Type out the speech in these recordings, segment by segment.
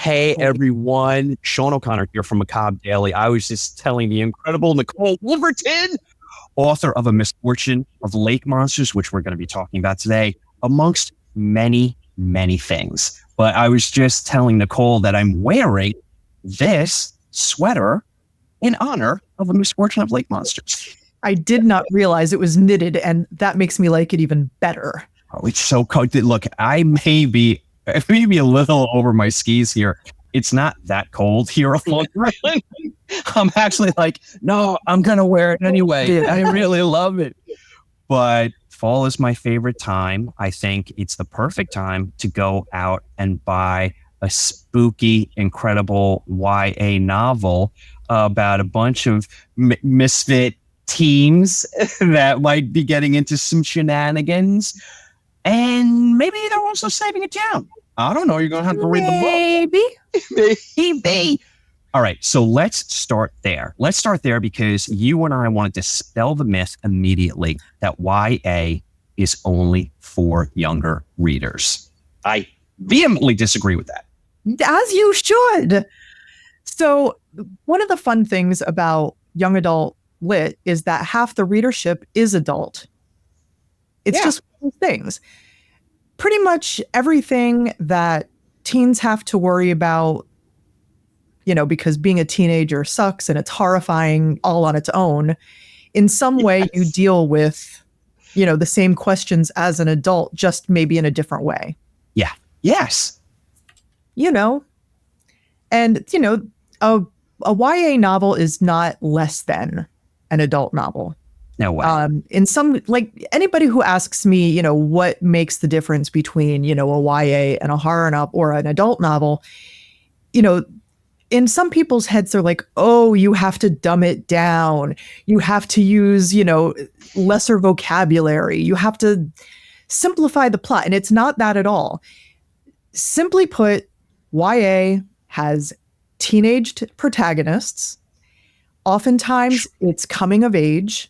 Hey everyone, Sean O'Connor here from Macabre Daily. I was just telling the incredible Nicole Wolverton, author of A Misfortune of Lake Monsters, which we're going to be talking about today, amongst many, many things. But I was just telling Nicole that I'm wearing this sweater in honor of A Misfortune of Lake Monsters. I did not realize it was knitted, and that makes me like it even better. Oh, it's so cold. Look, I may be a little over my skis here. It's not that cold here on Long Island. I'm actually like, no, I'm going to wear it anyway. I really love it. But fall is my favorite time. I think it's the perfect time to go out and buy a spooky, incredible YA novel about a bunch of misfit teens that might be getting into some shenanigans. And maybe they're also saving a town. I don't know. You're going to have to read the book. Maybe. All right. So let's start there. Let's start there because you and I want to dispel the myth immediately that YA is only for younger readers. I vehemently disagree with that. As you should. So one of the fun things about young adult lit is that half the readership is adult. It's just one of those things. Pretty much everything that teens have to worry about, because being a teenager sucks and it's horrifying all on its own. In some way, you deal with, the same questions as an adult, just maybe in a different way. Yeah. Yes. And, a YA novel is not less than an adult novel. No way. In some, like anybody who asks me, what makes the difference between, a YA and a horror novel or an adult novel, in some people's heads, they're like, oh, you have to dumb it down. You have to use, lesser vocabulary. You have to simplify the plot. And it's not that at all. Simply put, YA has teenaged protagonists. Oftentimes it's coming of age.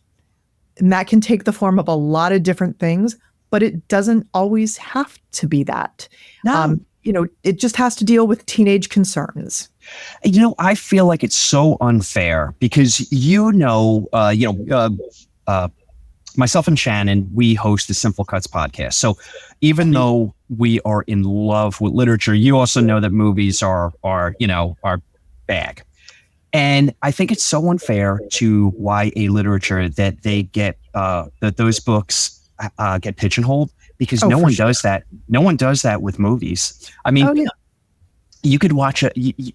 And that can take the form of a lot of different things, but it doesn't always have to be that. No. It just has to deal with teenage concerns. I feel like it's so unfair because, myself and Shannon, we host the Simple Cuts podcast. So even though we are in love with literature, you also know that movies are our bag. And I think it's so unfair to YA literature that they get that those books get pigeonholed because no one does that. No one does that with movies. I mean, you could watch Friday the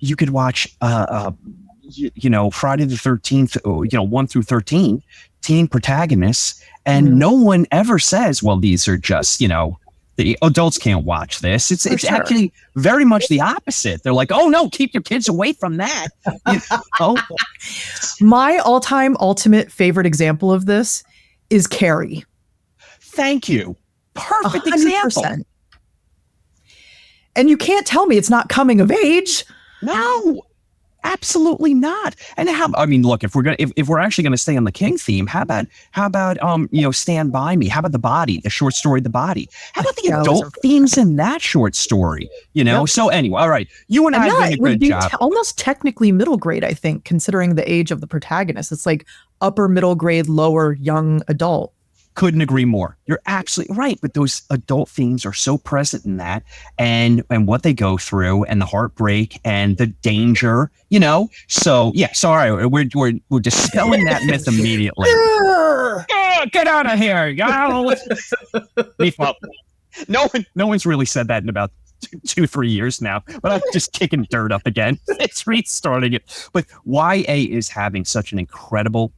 13th, 1 through 13, teen protagonists, and no one ever says, well, these are just the adults can't watch this. It's actually very much the opposite. They're like, oh no, keep your kids away from that. My all-time ultimate favorite example of this is Carrie. Thank you. Perfect 100%. Example. And you can't tell me it's not coming of age. No. Absolutely not. And look, if we're actually going to stay on the King theme, how about Stand By Me? How about The Body, the short story, The Body? How about the adult themes in that short story? Yep. So anyway, all right. You and I did a good job. Almost technically middle grade, I think, considering the age of the protagonist. It's like upper middle grade, lower young adult. Couldn't agree more. You're absolutely right. But those adult themes are so present in that and what they go through and the heartbreak and the danger, So, yeah, sorry. We're dispelling that myth immediately. Get out of here. No one's really said that in about 2-3 years now, but I'm just kicking dirt up again. It's restarting it. But YA is having such an incredible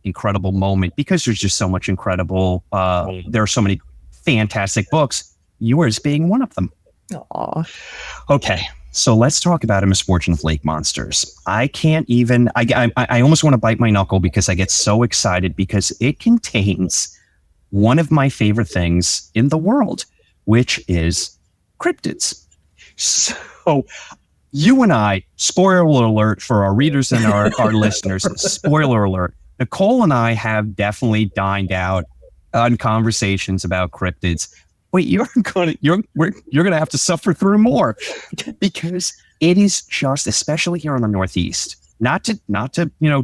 moment because there's just so much incredible. There are so many fantastic books. Yours being one of them. Aww. Okay, so let's talk about A Misfortune of Lake Monsters. I almost want to bite my knuckle because I get so excited because it contains one of my favorite things in the world, which is cryptids. So you and I, spoiler alert for our readers and our listeners, spoiler alert, Nicole and I have definitely dined out on conversations about cryptids. Wait, you're gonna have to suffer through more because it is just, especially here in the Northeast, not to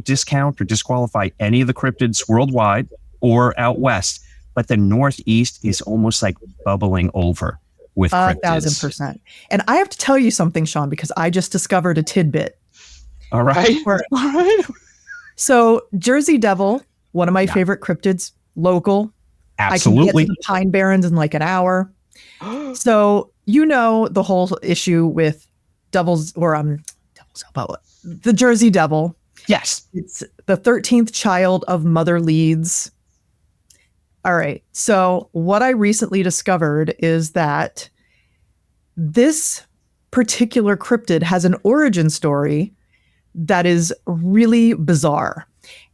discount or disqualify any of the cryptids worldwide or out west, but the Northeast is almost like bubbling over with cryptids. 1,000%. And I have to tell you something, Sean, because I just discovered a tidbit. All right. All right. So Jersey Devil, one of my favorite cryptids, local. Absolutely. I can get to the Pine Barrens in like an hour. So the whole issue with Devil's Elbow, the Jersey Devil. Yes. It's the 13th child of Mother Leeds. All right. So what I recently discovered is that this particular cryptid has an origin story that is really bizarre.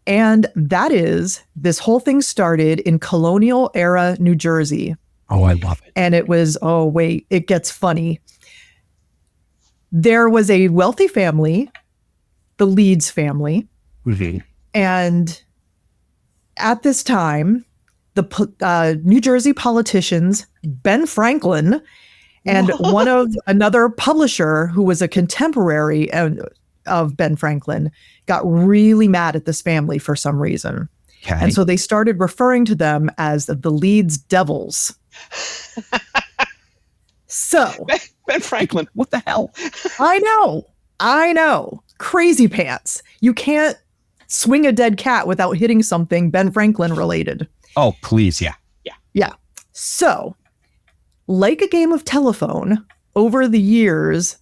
And that is, this whole thing started in colonial era New Jersey. Oh, I love it. And it was, it gets funny. There was a wealthy family, the Leeds family. Mm-hmm. And at this time, the New Jersey politicians, Ben Franklin, and another publisher who was a contemporary of Ben Franklin, got really mad at this family for some reason. Okay. And so they started referring to them as the Leeds Devils. So Ben Franklin, what the hell? I know. Crazy pants. You can't swing a dead cat without hitting something Ben Franklin related. Oh, please. Yeah. So, like a game of telephone, over the years,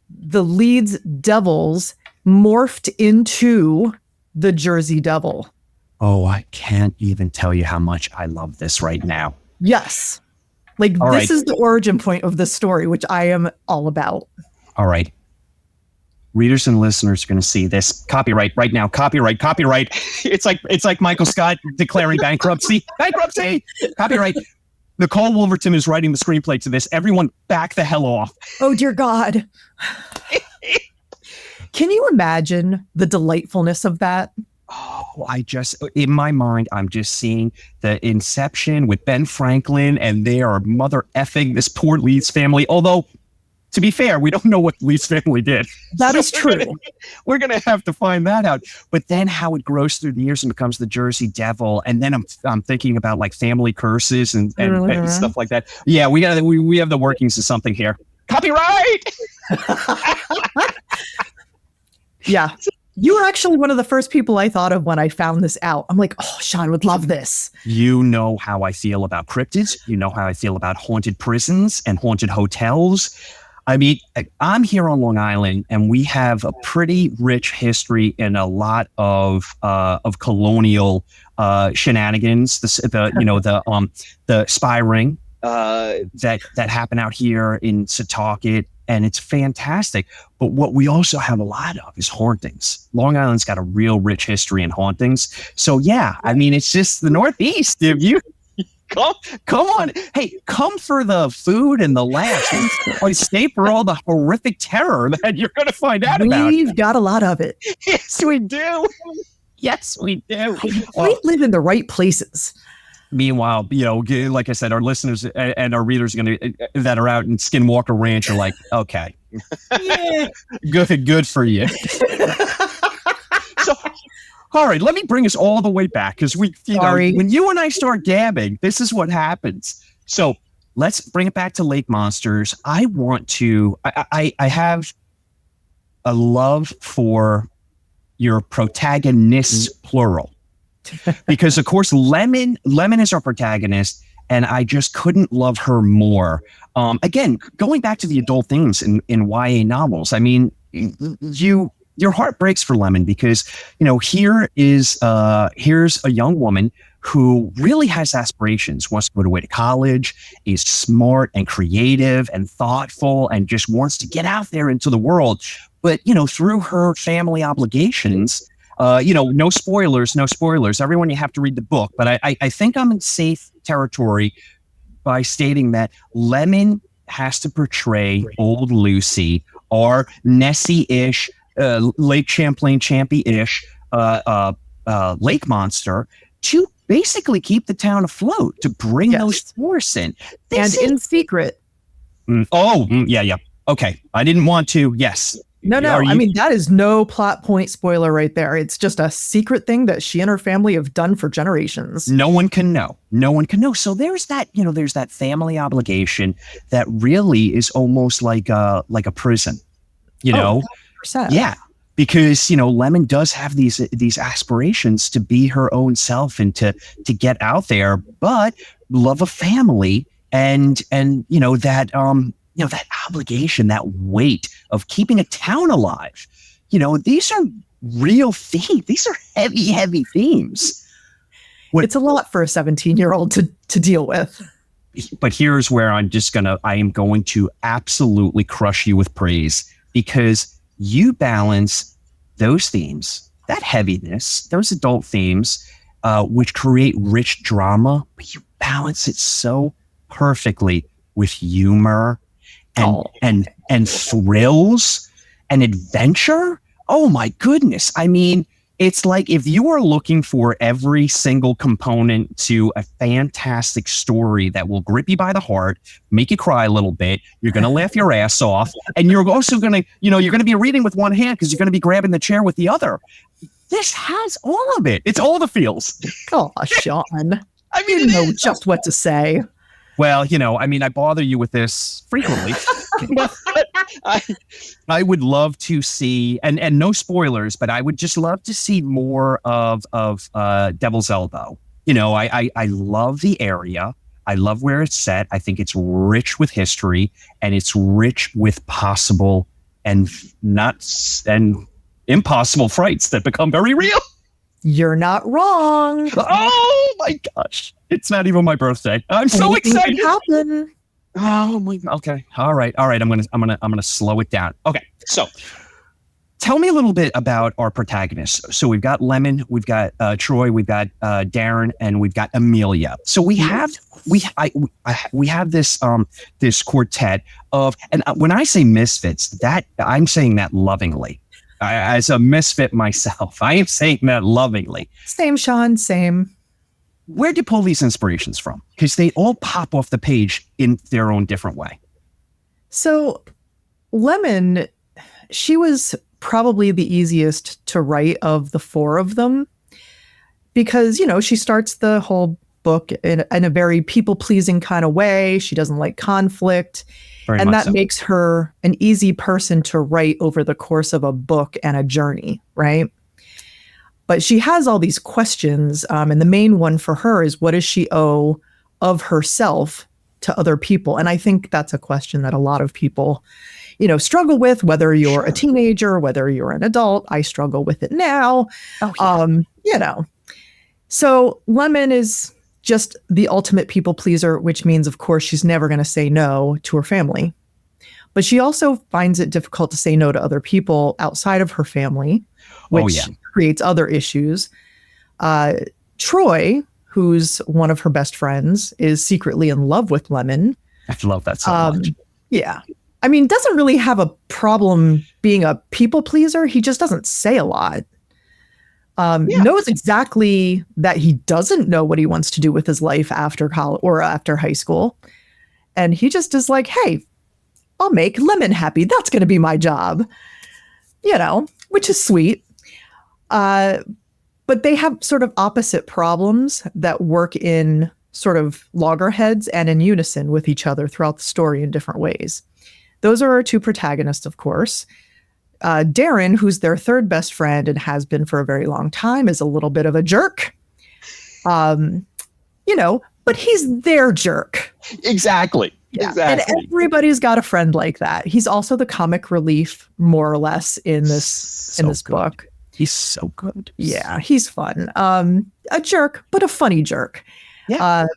the Leeds Devils morphed into the Jersey Devil. Oh, I can't even tell you how much I love this right now. Yes. Like, this is the origin point of this story, which I am all about. All right. Readers and listeners are going to see this. Copyright right now. Copyright. It's like Michael Scott declaring bankruptcy. Copyright. Nicole Wolverton is writing the screenplay to this. Everyone back the hell off. Oh, dear God. Can you imagine the delightfulness of that? Oh, in my mind, I'm just seeing the inception with Ben Franklin, and they are mother effing this poor Leeds family. Although, to be fair, we don't know what the Leeds family did. That is true. We're going to have to find that out. But then how it grows through the years and becomes the Jersey Devil. And then I'm thinking about like family curses and stuff like that. Yeah, we have the workings of something here. Copyright! Yeah. You were actually one of the first people I thought of when I found this out. I'm like, oh, Sean would love this. You know how I feel about cryptids. You know how I feel about haunted prisons and haunted hotels. I mean, I'm here on Long Island, and we have a pretty rich history in a lot of colonial shenanigans. The spy ring that happen out here in Setauket, and it's fantastic. But what we also have a lot of is hauntings. Long Island's got a real rich history in hauntings. So yeah, I mean, it's just the Northeast. If you Come on. Hey, come for the food and the laughs. Or stay for all the horrific terror that you're going to find out about. We've got a lot of it. Yes, we do. Yes, we do. We live in the right places. Meanwhile, like I said, our listeners and our readers are that are out in Skinwalker Ranch are like, okay, yeah, good for you. So, all right, let me bring us all the way back because when you and I start gabbing, this is what happens. So let's bring it back to Lake Monsters. I have a love for your protagonists, plural, because of course Lemon is our protagonist, and I just couldn't love her more. Again, going back to the adult themes in YA novels, I mean, your heart breaks for Lemon because, here's a young woman who really has aspirations, wants to go away to college, is smart and creative and thoughtful, and just wants to get out there into the world. But, through her family obligations, no spoilers. Everyone, you have to read the book. But I think I'm in safe territory by stating that Lemon has to portray old Lucy, or Nessie-ish, Lake Champlain Champy-ish lake monster, to basically keep the town afloat, to bring those tourists in. In secret. Yeah. Okay, I didn't want to. Yes. No. I mean, that is no plot point spoiler right there. It's just a secret thing that she and her family have done for generations. No one can know. No one can know. So there's that, there's that family obligation that really is almost like a prison, Oh, 100%. Yeah. Because, Lemon does have these aspirations to be her own self and to get out there, but love of family and that that obligation, that weight of keeping a town alive. These are real themes. These are heavy, heavy themes. It's a lot for a 17-year-old to deal with. But here's where I am going to absolutely crush you with praise, because you balance those themes, that heaviness, those adult themes, which create rich drama, but you balance it so perfectly with humor and thrills and adventure. Oh my goodness. I mean, it's like if you are looking for every single component to a fantastic story that will grip you by the heart, make you cry a little bit, you're going to laugh your ass off, and you're also going to, you're going to be reading with one hand because you're going to be grabbing the chair with the other. This has all of it. It's all the feels. Oh, Sean. I mean, you know just what to say. Well, I bother you with this frequently. I would love to see, and no spoilers, but I would just love to see more of Devil's Elbow. I love the area. I love where it's set. I think it's rich with history, and it's rich with possible and impossible frights that become very real. You're not wrong. Oh my gosh. It's not even my birthday. I'm so excited. Happen. Oh my. Okay. All right. I'm gonna slow it down. Okay. So tell me a little bit about our protagonists. So we've got Lemon, we've got Troy, we've got Darren, and we've got Amelia. So we have this quartet of, and when I say misfits, that I'm saying that lovingly. As a misfit myself, I am saying that lovingly. Same, Sean, same. Where do you pull these inspirations from? Because they all pop off the page in their own different way. So Lemon, she was probably the easiest to write of the four of them because, she starts the whole book in a very people-pleasing kind of way. She doesn't like conflict. And that makes her an easy person to write over the course of a book and a journey, right? But she has all these questions, and the main one for her is, what does she owe of herself to other people? And I think that's a question that a lot of people, struggle with, whether you're a teenager, whether you're an adult. I struggle with it now. Oh, yeah. So Lemon is just the ultimate people pleaser, which means, of course, she's never going to say no to her family. But she also finds it difficult to say no to other people outside of her family, which creates other issues. Troy, who's one of her best friends, is secretly in love with Lemon. I love that so much. Yeah. I mean, doesn't really have a problem being a people pleaser. He just doesn't say a lot. Knows exactly that he doesn't know what he wants to do with his life after college or after high school. And he just is like, hey, I'll make Lemon happy. That's going to be my job, which is sweet. But they have sort of opposite problems that work in sort of loggerheads and in unison with each other throughout the story in different ways. Those are our two protagonists, of course. Darren, who's their third best friend and has been for a very long time, is a little bit of a jerk. But he's their jerk. Exactly. Yeah. Exactly. And everybody's got a friend like that. He's also the comic relief, more or less, in this book. He's so good. Yeah, he's fun. A jerk, but a funny jerk. Yeah.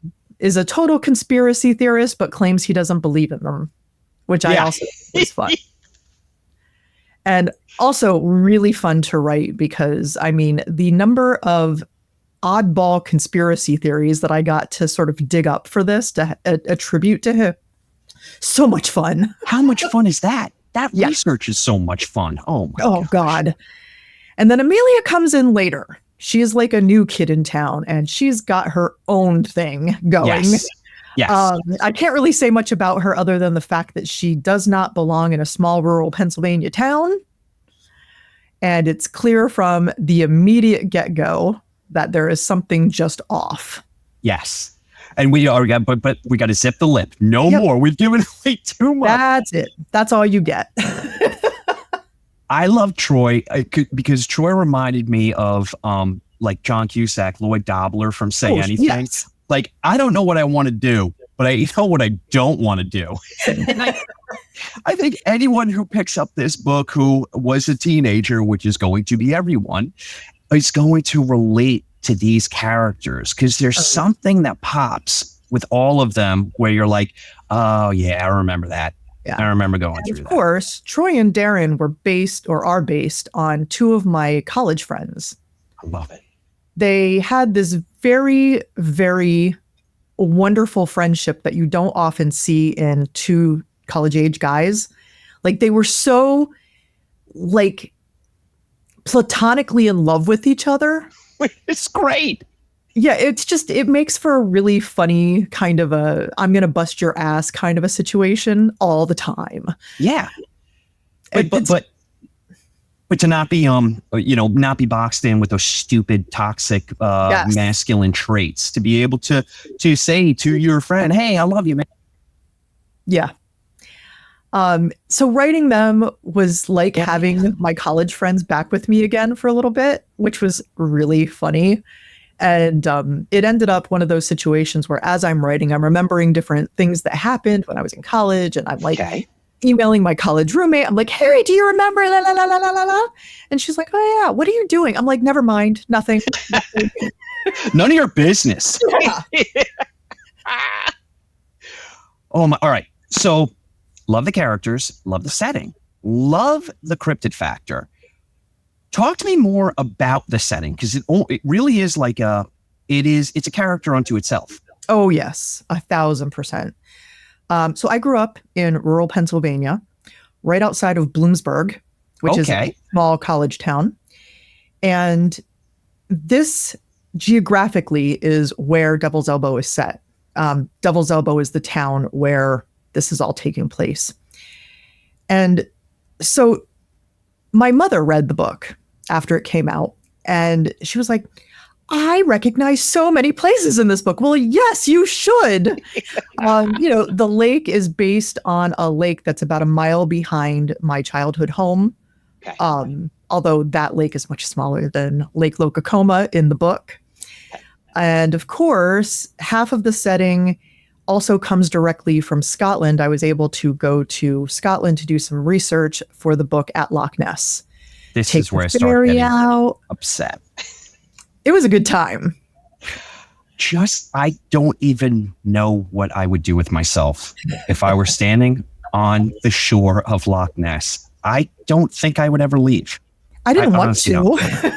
Is a total conspiracy theorist, but claims he doesn't believe in them, which I also think was fun. And also really fun to write because, the number of oddball conspiracy theories that I got to sort of dig up for this to attribute to him. So much fun. How much fun is that? That research is so much fun. Oh, my gosh. God. And then Amelia comes in later. She is like a new kid in town, and she's got her own thing going. Yes. Yes. I can't really say much about her other than the fact that she does not belong in a small rural Pennsylvania town. And it's clear from the immediate get-go that there is something just off. Yes. And we are, but we got to zip the lip. No more. We've given away too much. That's it. That's all you get. I love Troy because Troy reminded me of like John Cusack, Lloyd Dobler from Say Anything. Yes. Like, I don't know what I want to do, but I know what I don't want to do. And I think anyone who picks up this book who was a teenager, which is going to be everyone, is going to relate to these characters because there's something that pops with all of them where you're like, oh, yeah, I remember that. Yeah. I remember going through that. Of course, Troy and Darren were are based on two of my college friends. I love it. They had this very, very wonderful friendship that you don't often see in two college age guys. Like they were so like platonically in love with each other. It's great. Yeah, it makes for a really funny kind of a I'm going to bust your ass kind of a situation all the time. Yeah. But to not be not be boxed in with those stupid toxic masculine traits, to be able to say to your friend, hey, I love you, man. Yeah. So writing them was like having my college friends back with me again for a little bit, which was really funny. And it ended up one of those situations where as I'm writing, I'm remembering different things that happened when I was in college. And I'm like emailing my college roommate. I'm like, Harry, do you remember? La, la, la, la, la, la. And she's like, oh, yeah. What are you doing? I'm like, never mind. Nothing. None of your business. Yeah. Oh, my. All right. So love the characters. Love the setting. Love the cryptid factor. Talk to me more about the setting because it really is like it's a character unto itself. Oh, yes. 1,000%. So I grew up in rural Pennsylvania, right outside of Bloomsburg, which is a small college town. And this geographically is where Devil's Elbow is set. Devil's Elbow is the town where this is all taking place. And so my mother read the book after it came out, and she was like, I recognize so many places in this book. Well, yes, you should. The lake is based on a lake that's about a mile behind my childhood home. Okay. Although that lake is much smaller than Lake Lokacoma in the book. Okay. And of course, half of the setting also comes directly from Scotland. I was able to go to Scotland to do some research for the book at Loch Ness. This is where I start getting upset. It was a good time. I don't even know what I would do with myself if I were standing on the shore of Loch Ness. I don't think I would ever leave. I didn't want to.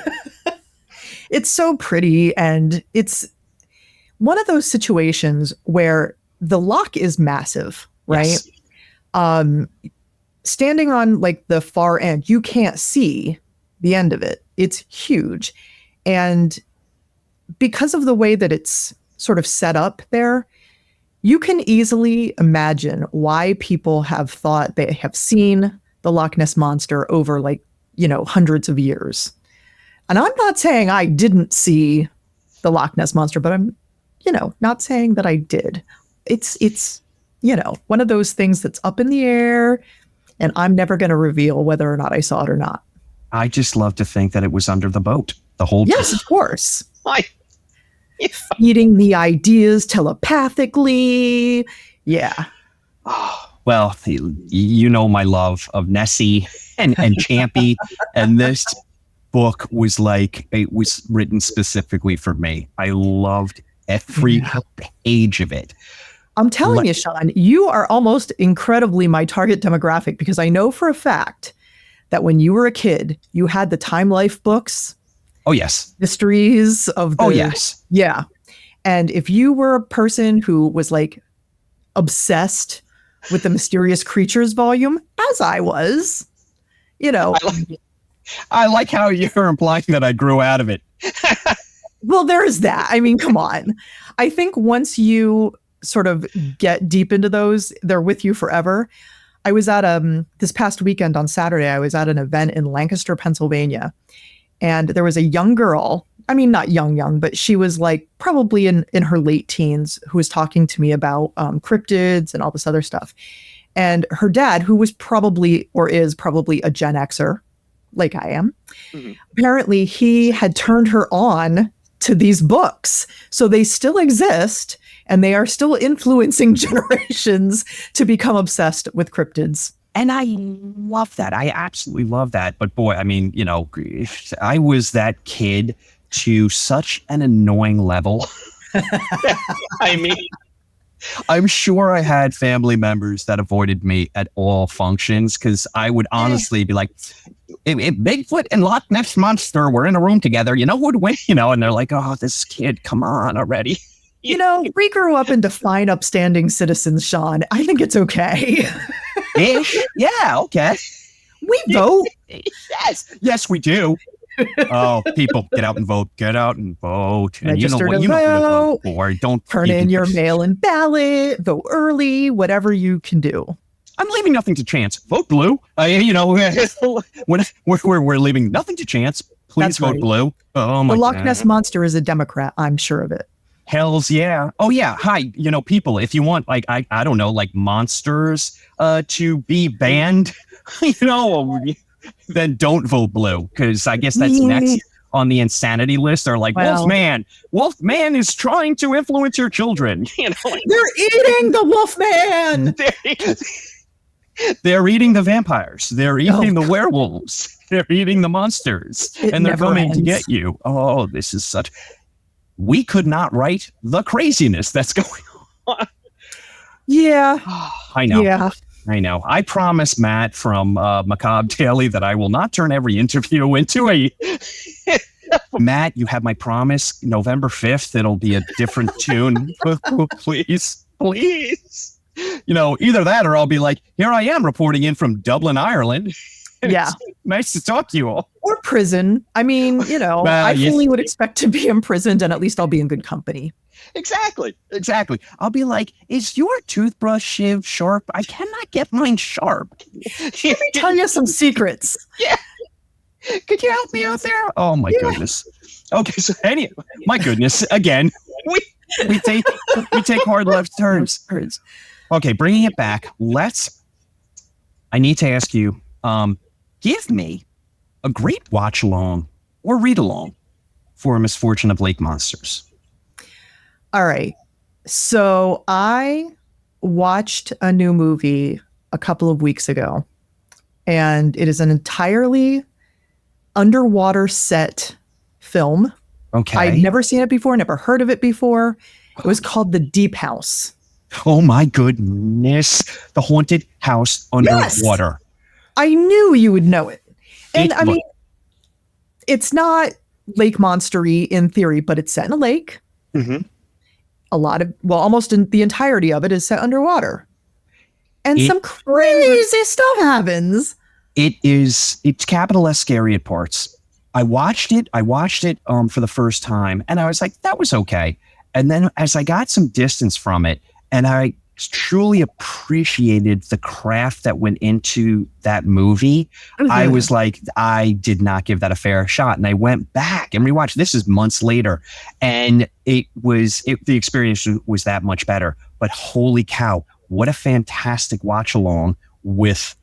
It's so pretty, and it's one of those situations where the loch is massive, right? Yes. Standing on like the far end, you can't see the end of it. It's huge. And because of the way that it's sort of set up there, you can easily imagine why people have thought they have seen the Loch Ness Monster over hundreds of years. And I'm not saying I didn't see the Loch Ness Monster, but I'm, not saying that I did. It's one of those things that's up in the air, and I'm never going to reveal whether or not I saw it or not. I just love to think that it was under the boat the whole time. Yes, of course. Feeding the ideas telepathically. Yeah. Oh, well, you know my love of Nessie and Champy, and this book was it was written specifically for me. I loved every page of it. I'm telling you, Sean, you are almost incredibly my target demographic, because I know for a fact that when you were a kid, you had the Time Life books. Oh, yes. Mysteries of the... Oh, yes. Yeah. And if you were a person who was obsessed with the Mysterious Creatures volume, as I was, I like how you're implying that I grew out of it. Well, there is that. I mean, come on. I think once you sort of get deep into those, they're with you forever. I was at this past weekend on Saturday, I was at an event in Lancaster, Pennsylvania, and there was a young girl. I mean, not young, but she was like probably in her late teens, who was talking to me about cryptids and all this other stuff. And her dad, who was probably or is probably a Gen Xer, like I am, apparently he had turned her on to these books. So they still exist and they are still influencing generations to become obsessed with cryptids. And I love that. I absolutely love that. But boy, I mean, you know, I was that kid to such an annoying level. I mean, I'm sure I had family members that avoided me at all functions because I would honestly be like, if Bigfoot and Loch Ness Monster were in a room together, you know who'd win? You know, and they're like, oh, this kid, come on already. You know, we grew up into fine, upstanding citizens, Sean. I think it's okay. Ish. Yeah, okay. We vote. Yes, we do. Oh, people, get out and vote. Get out and vote. And Register you know what to vote for. Don't turn in your mail-in ballot. Vote early. Whatever you can do. I'm leaving nothing to chance. Vote blue. You know, when we're leaving nothing to chance. Please vote blue. Oh my God. The Loch Ness Monster is a Democrat. I'm sure of it. Hells yeah. Oh yeah. Hi, you know, people, if you want like, I don't know, like monsters to be banned, you know, then don't vote blue. Because I guess that's next on the insanity list. They're like, Wolfman is trying to influence your children. You know, like, they're eating the Wolfman. They're eating the vampires. They're eating the werewolves. They're eating the monsters. And they're coming to get you. Oh, this is such... We could not write the craziness that's going on. Yeah. I know. Yeah. I know. I promise Matt from Macabre Daily that I will not turn every interview into a... Matt, you have my promise. November 5th, it'll be a different tune. Please. You know, either that or I'll be like, here I am reporting in from Dublin, Ireland. Yeah. Nice to talk to you all. Or prison. I mean, you know, I fully would expect to be imprisoned, and at least I'll be in good company. Exactly. I'll be like, is your toothbrush shiv sharp? I cannot get mine sharp. Let me tell you some secrets. Yeah. Could you help me out there? Oh my goodness. Okay, so anyway, my goodness, again, we take hard left turns. Okay, bringing it back. I need to ask you, give me a great watch along or read along for Misfortune of Lake Monsters. All right. So I watched a new movie a couple of weeks ago, and it is an entirely underwater set film. Okay. I'd never seen it before, never heard of it before. It was called The Deep House. Oh my goodness. The haunted house underwater. Yes. I knew you would know it. And I mean, it's not lake monster-y in theory, but it's set in a lake. Mm-hmm. Almost the entirety of it is set underwater. And some crazy stuff happens. It's capital S scary at parts. I watched it for the first time, and I was like, that was okay. And then as I got some distance from it, and I truly appreciated the craft that went into that movie, I was like, I did not give that a fair shot. And I went back and rewatched. This is months later, and the experience was that much better. But holy cow, what a fantastic watch along with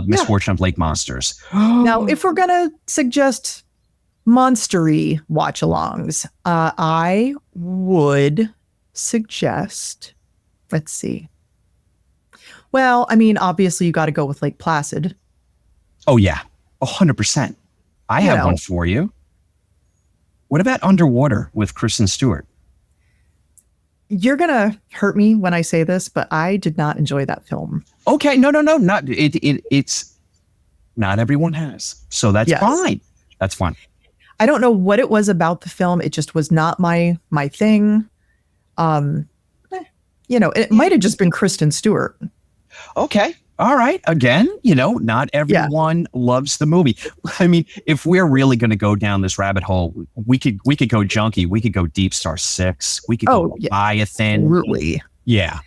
Misfortune of Lake Monsters. Now, if we're gonna suggest monster-y watch alongs, I would suggest, let's see. Well, I mean, obviously you got to go with Lake Placid. Oh yeah, 100%. I have one for you. What about Underwater with Kristen Stewart? You're gonna hurt me when I say this, but I did not enjoy that film. Okay, no, not it's not everyone has, so that's fine. That's fine. I don't know what it was about the film. It just was not my thing. It might have just been Kristen Stewart. Okay. All right. Again, not everyone loves the movie. I mean, if we're really going to go down this rabbit hole, we could go junkie. We could go Deep Star 6. We could go Leviathan. Absolutely. Yeah.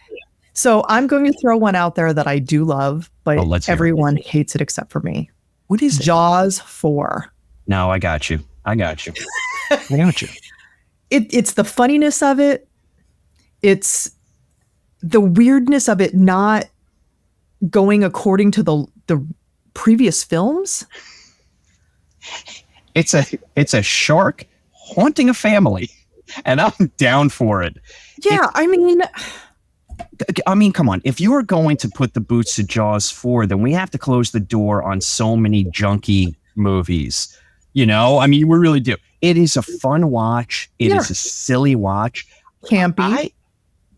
So I'm going to throw one out there that I do love, but let's hear it. everyone hates it except for me. What is it? Jaws 4. No, I got you. I got you. It's the funniness of it. It's the weirdness of it not going according to the previous films. It's a shark haunting a family, and I'm down for it. Yeah, I mean, come on. If you're going to put the boots to Jaws 4, then we have to close the door on so many junky movies. You know, I mean, we really do. It is a fun watch. It is a silly watch. Campy.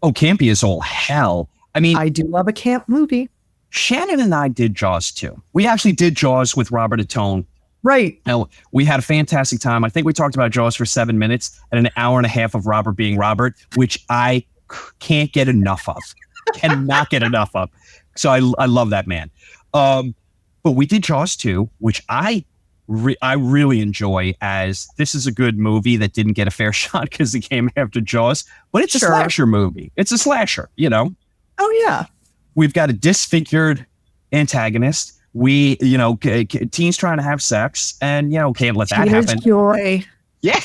Campy is all hell. I mean, I do love a camp movie. Shannon and I did Jaws too. We actually did Jaws with Robert Atone. Right. Now, we had a fantastic time. I think we talked about Jaws for 7 minutes and an hour and a half of Robert being Robert, which I can't get enough of. Cannot get enough of. So I love that man. But we did Jaws 2, which I really enjoy, as this is a good movie that didn't get a fair shot because it came after Jaws, but it's a slasher movie. It's a slasher, you know? Oh, yeah. We've got a disfigured antagonist. We, you know, teens trying to have sex, and, you know, can't let that happen. Joy. Yeah.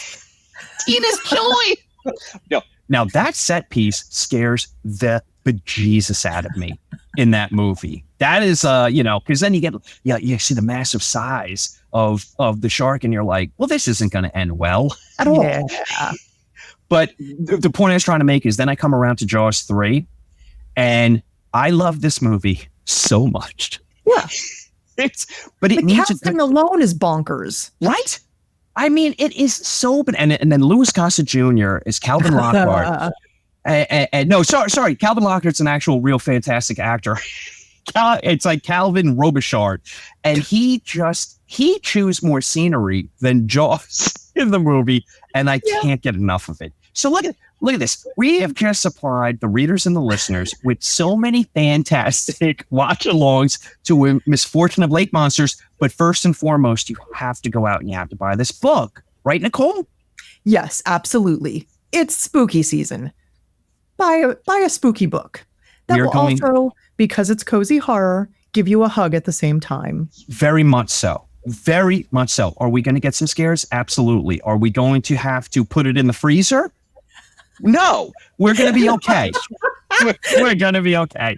Tina's joy. No. Now, that set piece scares the bejesus out of me in that movie. That is, you know, because then you see the massive size of the shark, and you're like, well, this isn't going to end well at all. Yeah. But the point I was trying to make is then I come around to Jaws 3, and I love this movie so much. Yeah. But it the needs casting alone is bonkers. Right? I mean, it is so bad. And then Louis Gossett Jr. is Calvin Lockhart. No, sorry. Calvin Lockhart's an actual real fantastic actor. It's like Calvin Robichard. And he chews more scenery than Jaws in the movie. And I can't get enough of it. So look at this. We have just supplied the readers and the listeners with so many fantastic watch-alongs to Misfortune of Lake Monsters. But first and foremost, you have to go out and you have to buy this book. Right, Nicole? Yes, absolutely. It's spooky season. Buy a spooky book. That will also, because it's cozy horror, give you a hug at the same time. Very much so. Very much so. Are we going to get some scares? Absolutely. Are we going to have to put it in the freezer? No, we're going to be okay. We're going to be okay.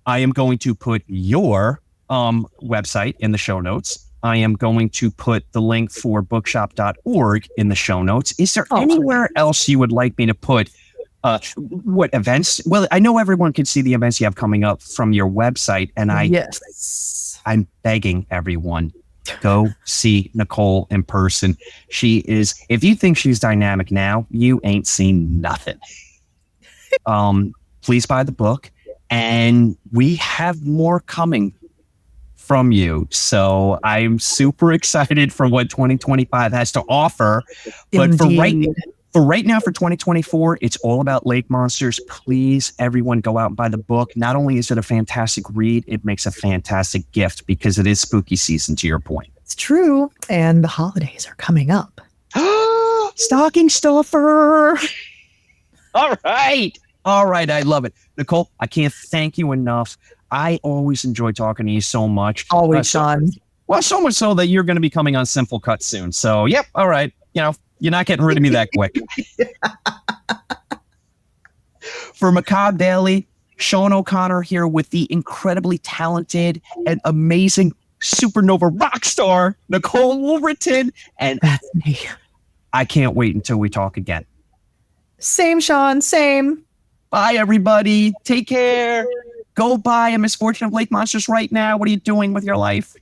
I am going to put your website in the show notes. I am going to put the link for bookshop.org in the show notes. Is there anywhere else you would like me to put what events? Well, I know everyone can see the events you have coming up from your website. And I'm begging everyone, go see Nicole in person. She is, if you think she's dynamic now, you ain't seen nothing. Please buy the book. And we have more coming from you. So I'm super excited for what 2025 has to offer. But for right now, for 2024, it's all about lake monsters. Please, everyone, go out and buy the book. Not only is it a fantastic read, it makes a fantastic gift because it is spooky season, to your point. It's true. And the holidays are coming up. Stocking stuffer. All right. I love it. Nicole, I can't thank you enough. I always enjoy talking to you so much. Always, Sean. Well, so much so that you're going to be coming on Sinful Cut soon. So, yep. All right. You know, you're not getting rid of me that quick. For Macabre Daily, Sean O'Connor here with the incredibly talented and amazing supernova rock star, Nicole Wolverton. And that's me. I can't wait until we talk again. Same, Sean. Same. Bye, everybody. Take care. Go buy a Misfortune of Lake Monsters right now. What are you doing with your life?